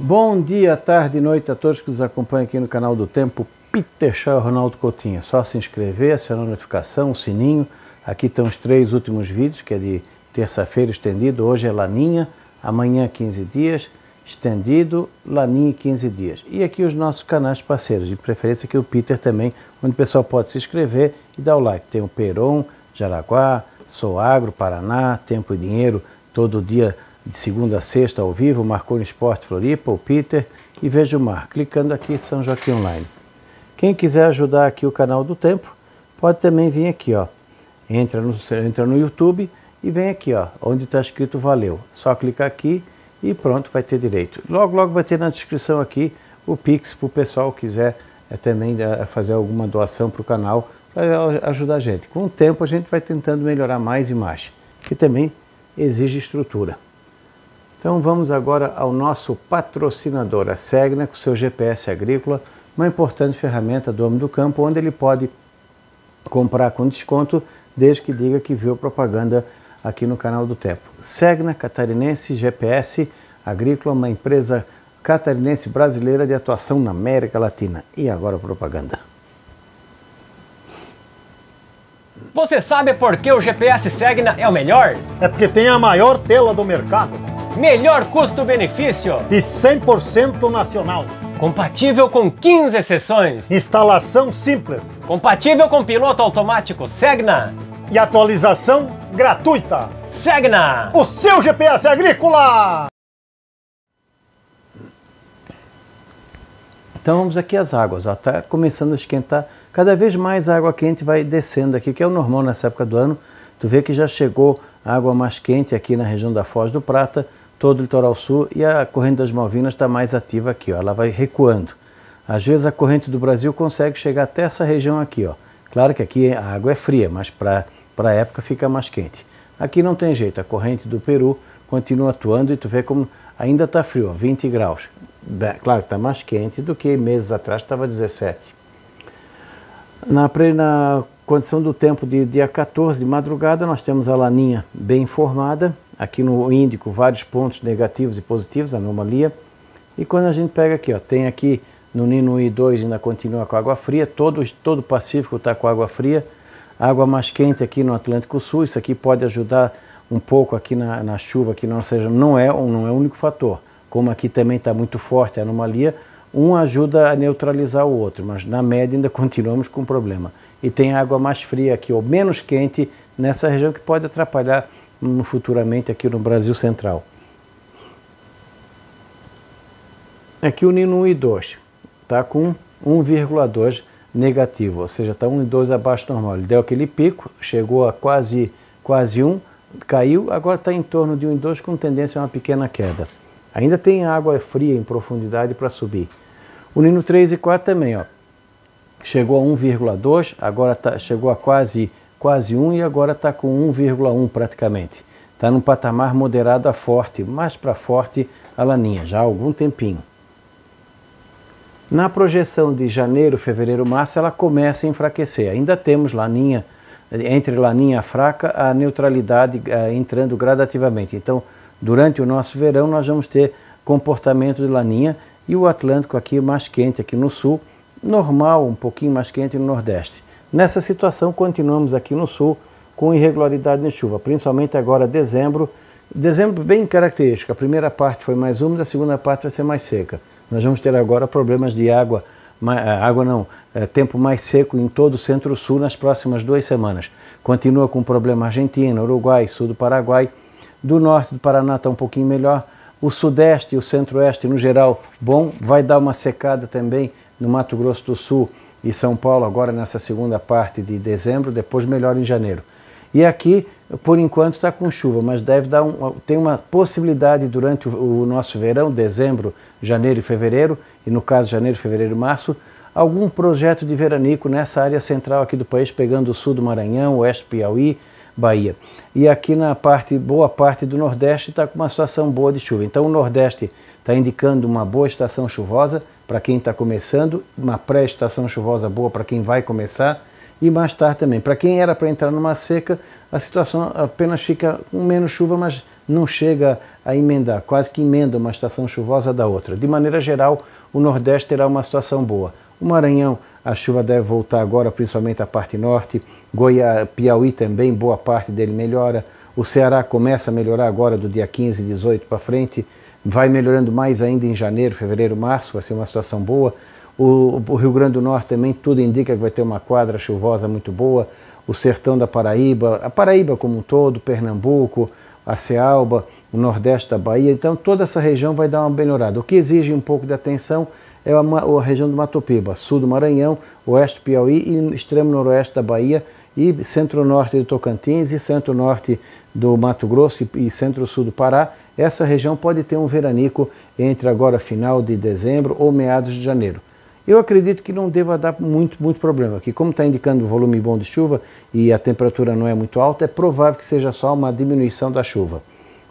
Bom dia, tarde e noite a todos que nos acompanham aqui no canal do Tempo. Peter Shaw e Ronaldo Coutinho. É só se inscrever, acionar a notificação, o sininho. Aqui estão os 3 últimos vídeos, que é de terça-feira estendido. Hoje é Laninha, amanhã 15 dias, estendido, Laninha 15 dias. E aqui os nossos canais parceiros, de preferência aqui o Peter também, onde o pessoal pode se inscrever e dar o like. Tem o Peron, Jaraguá, Sou Agro, Paraná, Tempo e Dinheiro, todo dia de segunda a sexta ao vivo, Marconi Esporte Floripa, o Peter e Veja o Mar, clicando aqui São Joaquim Online. Quem quiser ajudar aqui o canal do Tempo, pode também vir aqui, ó. Entra no YouTube e vem aqui, ó, onde está escrito Valeu. Só clicar aqui e pronto, vai ter direito. Logo vai ter na descrição aqui o Pix para o pessoal que quiser também fazer alguma doação para o canal, para ajudar a gente. Com o tempo a gente vai tentando melhorar mais e mais, que também exige estrutura. Então vamos agora ao nosso patrocinador, a Segna, com seu GPS agrícola, uma importante ferramenta do homem do campo, onde ele pode comprar com desconto, desde que diga que viu propaganda aqui no canal do Tempo. Segna Catarinense GPS Agrícola, uma empresa catarinense brasileira de atuação na América Latina. E agora a propaganda. Você sabe por que o GPS Segna é o melhor? É porque tem a maior tela do mercado. Melhor custo-benefício. E 100% nacional. Compatível com 15 seções. Instalação simples. Compatível com piloto automático Segna. E atualização gratuita. Segna! O seu GPS agrícola! Então vamos aqui às águas, ó, tá começando a esquentar, cada vez mais a água quente vai descendo aqui, que é o normal nessa época do ano. Tu vê que já chegou a água mais quente aqui na região da Foz do Prata, todo o litoral sul, e a corrente das Malvinas está mais ativa aqui, ó, ela vai recuando. Às vezes a corrente do Brasil consegue chegar até essa região aqui, ó. Claro que aqui a água é fria, mas para a época fica mais quente. Aqui não tem jeito, a corrente do Peru continua atuando e tu vê como ainda está frio, ó, 20 graus. Claro que está mais quente do que meses atrás, estava 17. Na condição do tempo de dia 14 de madrugada, nós temos a Laninha bem formada. Aqui no Índico, vários pontos negativos e positivos, anomalia. E quando a gente pega aqui, ó, tem aqui no Nino 1 e 2 ainda continua com água fria, todo o Pacífico está com água fria. Água mais quente aqui no Atlântico Sul, isso aqui pode ajudar um pouco aqui na chuva, que não é o único fator. Como aqui também está muito forte a anomalia, um ajuda a neutralizar o outro, mas na média ainda continuamos com problema. E tem água mais fria aqui, ou menos quente, nessa região que pode atrapalhar futuramente aqui no Brasil Central. Aqui o Nino 1 e 2 está com 1,2 negativo, ou seja, está 1,2 abaixo do normal. Ele deu aquele pico, chegou a quase 1, caiu, agora está em torno de 1,2 com tendência a uma pequena queda. Ainda tem água fria em profundidade para subir. O Nino 3 e 4 também, ó, chegou a 1,2, agora chegou a quase 1 e agora está com 1,1 praticamente. Está num patamar moderado a forte, mais para forte a Laninha, já há algum tempinho. Na projeção de janeiro, fevereiro, março, ela começa a enfraquecer. Ainda temos Laninha, entre Laninha fraca, a neutralidade entrando gradativamente. Então, durante o nosso verão, nós vamos ter comportamento de Laninha e o Atlântico aqui mais quente, aqui no sul, normal, um pouquinho mais quente no Nordeste. Nessa situação, continuamos aqui no sul com irregularidade de chuva, principalmente agora dezembro. Dezembro bem característico, a primeira parte foi mais úmida, a segunda parte vai ser mais seca. Nós vamos ter agora problemas de tempo mais seco em todo o centro-sul nas próximas 2 semanas. Continua com problema Argentina, Uruguai, sul do Paraguai. Do norte do Paraná está um pouquinho melhor. O sudeste e o centro-oeste, no geral, bom. Vai dar uma secada também no Mato Grosso do Sul e São Paulo, agora nessa segunda parte de dezembro, depois melhor em janeiro. E aqui, por enquanto, está com chuva, mas tem uma possibilidade durante o nosso verão, dezembro, janeiro e fevereiro, e no caso janeiro, fevereiro e março, algum projeto de veranico nessa área central aqui do país, pegando o sul do Maranhão, oeste do Piauí, Bahia. E aqui na boa parte do Nordeste está com uma situação boa de chuva. Então o Nordeste está indicando uma boa estação chuvosa para quem está começando, uma pré-estação chuvosa boa para quem vai começar, e mais tarde também. Para quem era para entrar numa seca, a situação apenas fica com menos chuva, mas não chega a emendar, quase que emenda uma estação chuvosa da outra. De maneira geral, o Nordeste terá uma situação boa. O Maranhão, a chuva deve voltar agora, principalmente a parte norte. Goiás, Piauí também, boa parte dele melhora. O Ceará começa a melhorar agora do dia 15, 18 para frente. Vai melhorando mais ainda em janeiro, fevereiro, março, vai ser uma situação boa. O Rio Grande do Norte também, tudo indica que vai ter uma quadra chuvosa muito boa. O sertão da Paraíba, a Paraíba como um todo, Pernambuco, a Cealba, o Nordeste da Bahia. Então toda essa região vai dar uma melhorada. O que exige um pouco de atenção é a região do Mato Piba, sul do Maranhão, oeste do Piauí e extremo noroeste da Bahia e centro-norte do Tocantins e centro-norte do Mato Grosso e centro-sul do Pará. Essa região pode ter um veranico entre agora final de dezembro ou meados de janeiro. Eu acredito que não deva dar muito problema, que como está indicando um volume bom de chuva e a temperatura não é muito alta, é provável que seja só uma diminuição da chuva.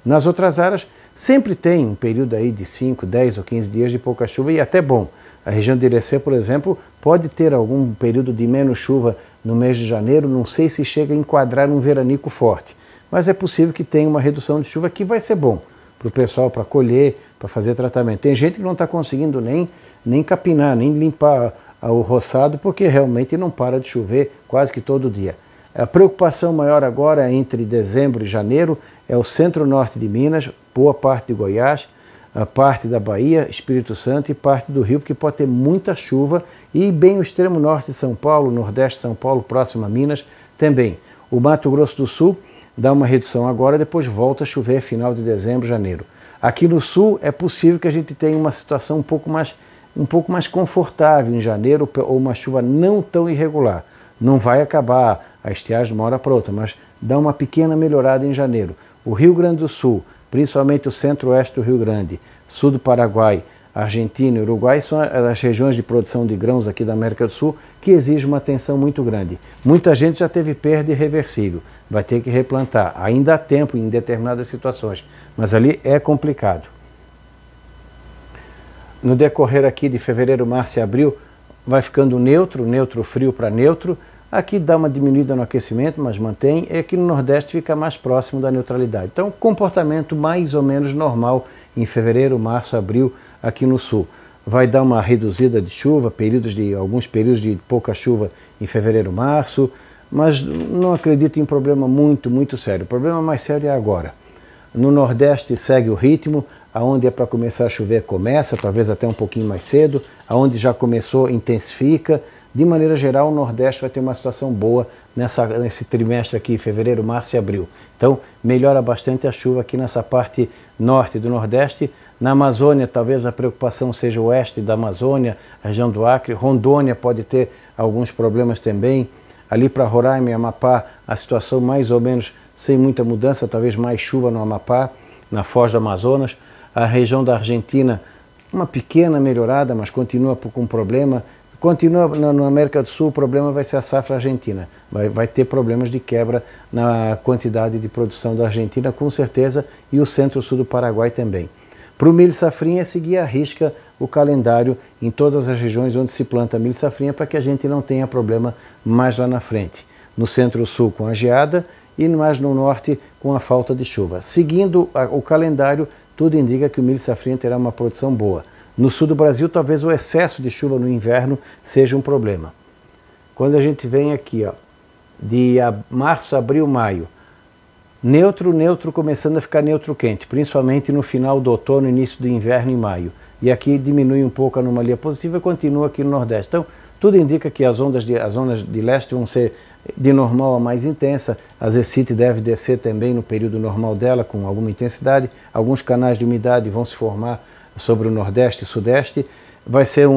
Nas outras áreas, sempre tem um período aí de 5, 10 ou 15 dias de pouca chuva e até bom. A região de Irecê, por exemplo, pode ter algum período de menos chuva no mês de janeiro, não sei se chega a enquadrar um veranico forte, mas é possível que tenha uma redução de chuva que vai ser bom para o pessoal, para colher, para fazer tratamento. Tem gente que não está conseguindo nem capinar, nem limpar o roçado, porque realmente não para de chover quase que todo dia. A preocupação maior agora entre dezembro e janeiro é o centro-norte de Minas, boa parte de Goiás, a parte da Bahia, Espírito Santo e parte do Rio, porque pode ter muita chuva, e bem o extremo norte de São Paulo, nordeste de São Paulo, próximo a Minas, também. O Mato Grosso do Sul dá uma redução agora, depois volta a chover final de dezembro, janeiro. Aqui no sul é possível que a gente tenha uma situação um pouco mais confortável em janeiro, ou uma chuva não tão irregular. Não vai acabar a estiagem de uma hora para outra, mas dá uma pequena melhorada em janeiro. O Rio Grande do Sul, principalmente o centro-oeste do Rio Grande, sul do Paraguai, Argentina e Uruguai, são as regiões de produção de grãos aqui da América do Sul que exigem uma atenção muito grande. Muita gente já teve perda irreversível, vai ter que replantar. Ainda há tempo em determinadas situações, mas ali é complicado. No decorrer aqui de fevereiro, março e abril, vai ficando neutro frio para neutro. Aqui dá uma diminuída no aquecimento, mas mantém. E aqui no Nordeste fica mais próximo da neutralidade. Então, comportamento mais ou menos normal em fevereiro, março, abril, aqui no Sul. Vai dar uma reduzida de chuva, alguns períodos de pouca chuva em fevereiro, março, mas não acredito em problema muito sério. O problema mais sério é agora. No Nordeste segue o ritmo, aonde é para começar a chover começa, talvez até um pouquinho mais cedo, aonde já começou intensifica. De maneira geral, o Nordeste vai ter uma situação boa nesse trimestre aqui, fevereiro, março e abril. Então, melhora bastante a chuva aqui nessa parte norte do Nordeste. Na Amazônia, talvez a preocupação seja o oeste da Amazônia, a região do Acre. Rondônia pode ter alguns problemas também. Ali para Roraima e Amapá, a situação mais ou menos sem muita mudança, talvez mais chuva no Amapá, na foz do Amazonas. A região da Argentina, uma pequena melhorada, mas continua com problema. Continua na América do Sul, o problema vai ser a safra argentina. Vai ter problemas de quebra na quantidade de produção da Argentina, com certeza, e o centro-sul do Paraguai também. Para o milho safrinha, é seguir à risca o calendário em todas as regiões onde se planta milho safrinha, para que a gente não tenha problema mais lá na frente. No centro-sul com a geada e mais no norte com a falta de chuva. Seguindo o calendário, tudo indica que o milho safrinha terá uma produção boa. No sul do Brasil, talvez o excesso de chuva no inverno seja um problema. Quando a gente vem aqui, ó, de março, abril, maio, neutro começando a ficar neutro quente, principalmente no final do outono, início do inverno em maio. E aqui diminui um pouco a anomalia positiva e continua aqui no Nordeste. Então, tudo indica que as ondas de leste vão ser de normal a mais intensa. A Zecite deve descer também no período normal dela, com alguma intensidade. Alguns canais de umidade vão se formar sobre o Nordeste e Sudeste. Vai ser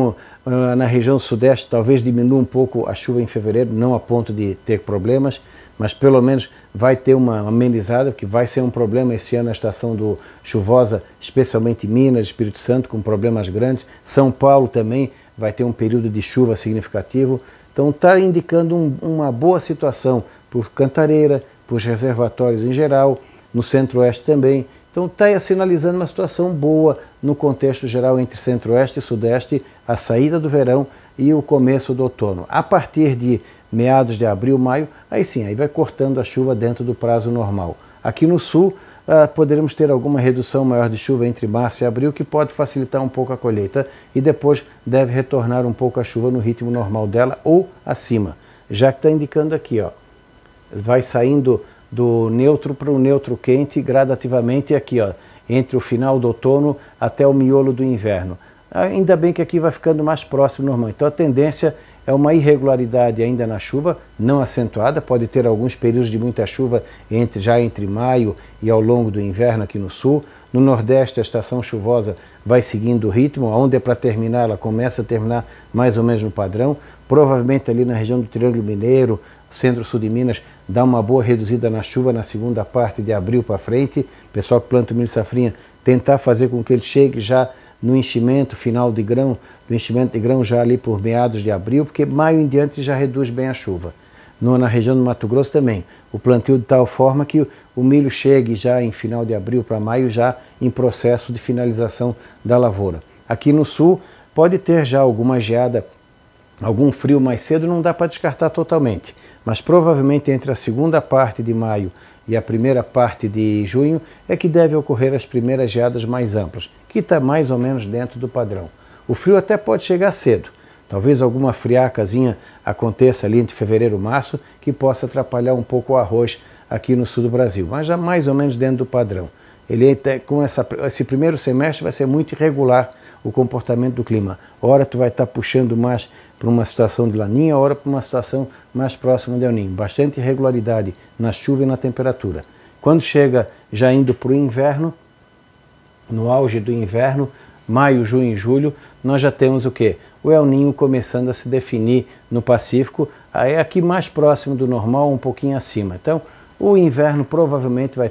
na região Sudeste, talvez diminua um pouco a chuva em fevereiro, não a ponto de ter problemas, mas pelo menos vai ter uma amenizada, porque vai ser um problema esse ano a estação chuvosa, especialmente Minas, Espírito Santo, com problemas grandes. São Paulo também vai ter um período de chuva significativo. Então está indicando uma boa situação por Cantareira, por reservatórios em geral, no Centro-Oeste também. Então está sinalizando uma situação boa no contexto geral entre Centro-Oeste e Sudeste, a saída do verão e o começo do outono. A partir de meados de abril, maio, aí sim, aí vai cortando a chuva dentro do prazo normal. Aqui no Sul, poderemos ter alguma redução maior de chuva entre março e abril, que pode facilitar um pouco a colheita, e depois deve retornar um pouco a chuva no ritmo normal dela ou acima, já que está indicando aqui, ó, vai saindo do neutro para o neutro quente gradativamente aqui, ó, entre o final do outono até o miolo do inverno. Ainda bem que aqui vai ficando mais próximo do normal. Então a tendência é uma irregularidade ainda na chuva, não acentuada, pode ter alguns períodos de muita chuva já entre maio e ao longo do inverno aqui no sul. No Nordeste a estação chuvosa vai seguindo o ritmo, onde é para terminar, ela começa a terminar mais ou menos no padrão. Provavelmente ali na região do Triângulo Mineiro, centro-sul de Minas, dá uma boa reduzida na chuva na segunda parte de abril para frente. Pessoal que planta o milho safrinha, tentar fazer com que ele chegue já no enchimento final de grão, do enchimento de grão já ali por meados de abril, porque maio em diante já reduz bem a chuva. Na região do Mato Grosso também, o plantio de tal forma que o milho chegue já em final de abril para maio, já em processo de finalização da lavoura. Aqui no sul pode ter já alguma geada, algum frio mais cedo, não dá para descartar totalmente, mas provavelmente entre a segunda parte de maio e a primeira parte de junho é que deve ocorrer as primeiras geadas mais amplas, que está mais ou menos dentro do padrão. O frio até pode chegar cedo, talvez alguma friacazinha aconteça ali entre fevereiro e março, que possa atrapalhar um pouco o arroz aqui no sul do Brasil, mas já mais ou menos dentro do padrão. Com esse primeiro semestre vai ser muito irregular o comportamento do clima. Ora tu vai estar puxando mais para uma situação de laninha, ora para uma situação mais próxima de El Niño. Bastante irregularidade na chuva e na temperatura. Quando chega já indo para o inverno, no auge do inverno, maio, junho e julho, nós já temos o quê? O El Niño começando a se definir no Pacífico, aí aqui mais próximo do normal, um pouquinho acima. Então, o inverno provavelmente vai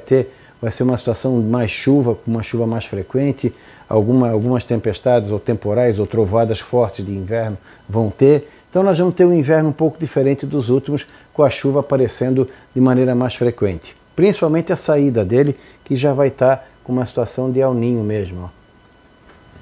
ser uma situação de mais chuva, com uma chuva mais frequente, algumas tempestades ou temporais ou trovoadas fortes de inverno vão ter. Então nós vamos ter um inverno um pouco diferente dos últimos, com a chuva aparecendo de maneira mais frequente. Principalmente a saída dele, que já vai estar com uma situação de El Niño mesmo. Ó.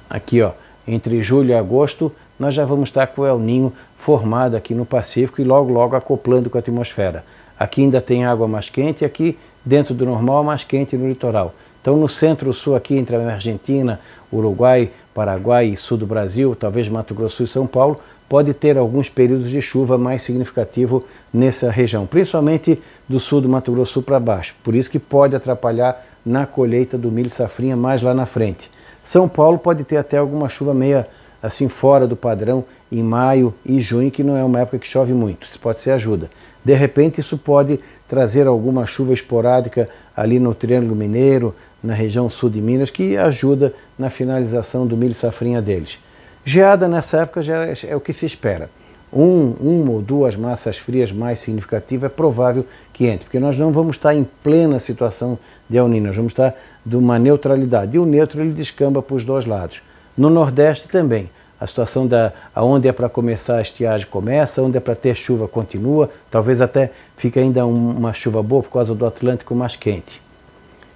Aqui, ó, entre julho e agosto, nós já vamos estar com o El Niño formado aqui no Pacífico e logo acoplando com a atmosfera. Aqui ainda tem água mais quente e aqui dentro do normal mais quente no litoral. Então no centro-sul aqui entre a Argentina, Uruguai, Paraguai e sul do Brasil, talvez Mato Grosso e São Paulo, pode ter alguns períodos de chuva mais significativo nessa região, principalmente do sul do Mato Grosso para baixo. Por isso que pode atrapalhar na colheita do milho safrinha mais lá na frente. São Paulo pode ter até alguma chuva meia assim fora do padrão em maio e junho, que não é uma época que chove muito, isso pode ser ajuda. De repente isso pode trazer alguma chuva esporádica ali no Triângulo Mineiro, na região sul de Minas, que ajuda na finalização do milho safrinha deles. Geada nessa época já é o que se espera. Uma ou duas massas frias mais significativas é provável que entre, porque nós não vamos estar em plena situação de El Niño, nós vamos estar de uma neutralidade, e o neutro ele descamba para os dois lados. No Nordeste também, a situação onde é para começar a estiagem começa, onde é para ter chuva continua, talvez até fique ainda uma chuva boa por causa do Atlântico mais quente.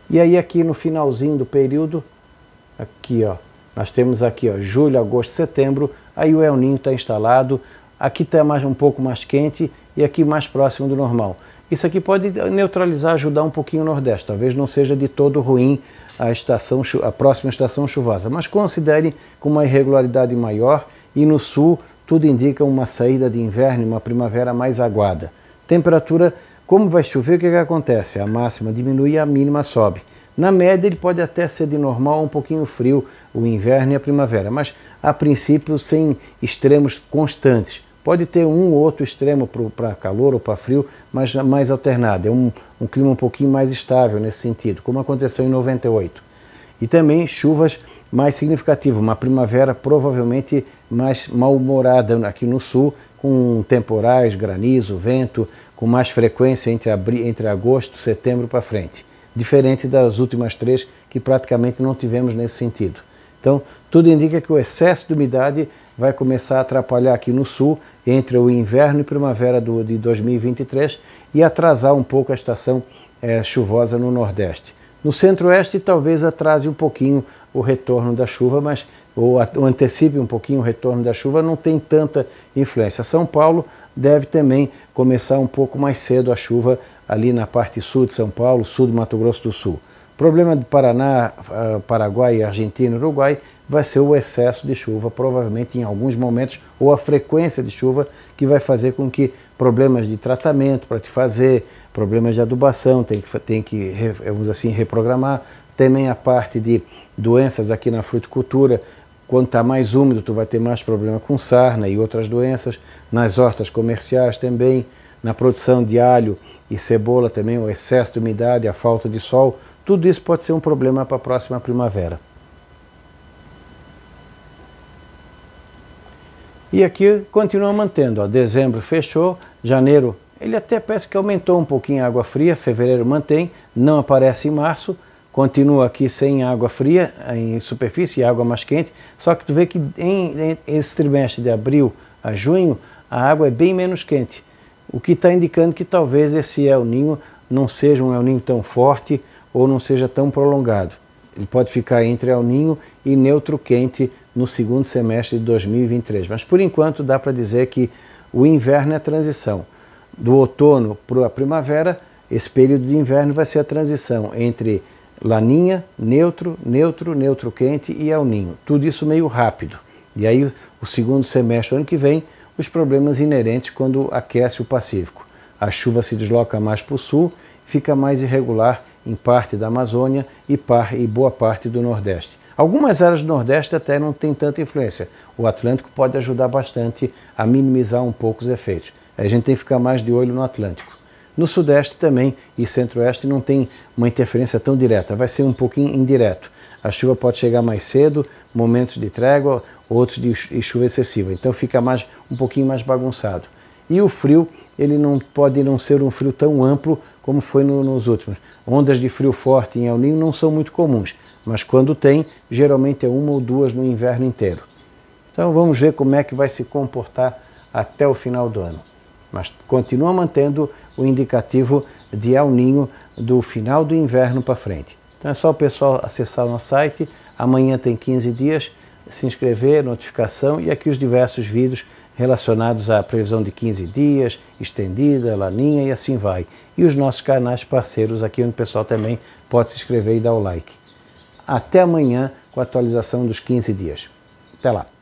E aí aqui no finalzinho do período, aqui ó, nós temos aqui ó, julho, agosto, setembro, aí o El Niño está instalado, aqui está um pouco mais quente e aqui mais próximo do normal. Isso aqui pode neutralizar, ajudar um pouquinho o Nordeste, talvez não seja de todo ruim a próxima estação chuvosa, mas considere com uma irregularidade maior, e no sul tudo indica uma saída de inverno e uma primavera mais aguada. Temperatura, como vai chover, o que acontece? A máxima diminui e a mínima sobe. Na média ele pode até ser de normal um pouquinho frio o inverno e a primavera, mas a princípio sem extremos constantes. Pode ter um ou outro extremo para calor ou para frio, mas mais alternado. É um clima um pouquinho mais estável nesse sentido, como aconteceu em 98. E também chuvas mais significativas, uma primavera provavelmente mais mal-humorada aqui no sul, com temporais, granizo, vento, com mais frequência entre agosto e setembro para frente. Diferente das últimas três, que praticamente não tivemos nesse sentido. Então, tudo indica que o excesso de umidade vai começar a atrapalhar aqui no sul, entre o inverno e primavera de 2023, e atrasar um pouco a estação chuvosa no Nordeste. No Centro-Oeste talvez atrase um pouquinho o retorno da chuva, ou antecipe um pouquinho o retorno da chuva, não tem tanta influência. São Paulo deve também começar um pouco mais cedo a chuva ali na parte sul de São Paulo, sul do Mato Grosso do Sul. Problema do Paraná, Paraguai, Argentina e Uruguai vai ser o excesso de chuva, provavelmente em alguns momentos, ou a frequência de chuva, que vai fazer com que problemas de tratamento para te fazer, problemas de adubação, tem que vamos assim, reprogramar. Também a parte de doenças aqui na fruticultura, quando está mais úmido, tu vai ter mais problema com sarna e outras doenças. Nas hortas comerciais também, na produção de alho e cebola também, o excesso de umidade, a falta de sol, tudo isso pode ser um problema para a próxima primavera. E aqui continua mantendo, ó, dezembro fechou, janeiro ele até parece que aumentou um pouquinho a água fria, fevereiro mantém, não aparece em março, continua aqui sem água fria em superfície e água mais quente, só que tu vê que esse trimestre de abril a junho a água é bem menos quente, o que está indicando que talvez esse El Niño não seja um El Niño tão forte ou não seja tão prolongado. Ele pode ficar entre El Niño e neutro quente no segundo semestre de 2023. Mas por enquanto dá para dizer que o inverno é a transição. Do outono para a primavera, esse período de inverno vai ser a transição entre Laninha, neutro, neutro, neutro quente e El Niño. Tudo isso meio rápido. E aí o segundo semestre, ano que vem, os problemas inerentes quando aquece o Pacífico. A chuva se desloca mais para o sul, fica mais irregular em parte da Amazônia e boa parte do Nordeste. Algumas áreas do Nordeste até não tem tanta influência. O Atlântico pode ajudar bastante a minimizar um pouco os efeitos. A gente tem que ficar mais de olho no Atlântico. No Sudeste também e Centro-Oeste não tem uma interferência tão direta, vai ser um pouquinho indireto. A chuva pode chegar mais cedo, momentos de trégua, outros de chuva excessiva. Então fica um pouquinho mais bagunçado. E o frio, ele não pode não ser um frio tão amplo como foi nos últimos. Ondas de frio forte em El Niño não são muito comuns, mas quando tem, geralmente é uma ou duas no inverno inteiro. Então vamos ver como é que vai se comportar até o final do ano. Mas continua mantendo o indicativo de El Niño do final do inverno para frente. Então é só o pessoal acessar o nosso site, amanhã tem 15 dias, se inscrever, notificação e aqui os diversos vídeos relacionados à previsão de 15 dias, estendida, laninha e assim vai. E os nossos canais parceiros aqui onde o pessoal também pode se inscrever e dar o like. Até amanhã com a atualização dos 15 dias. Até lá!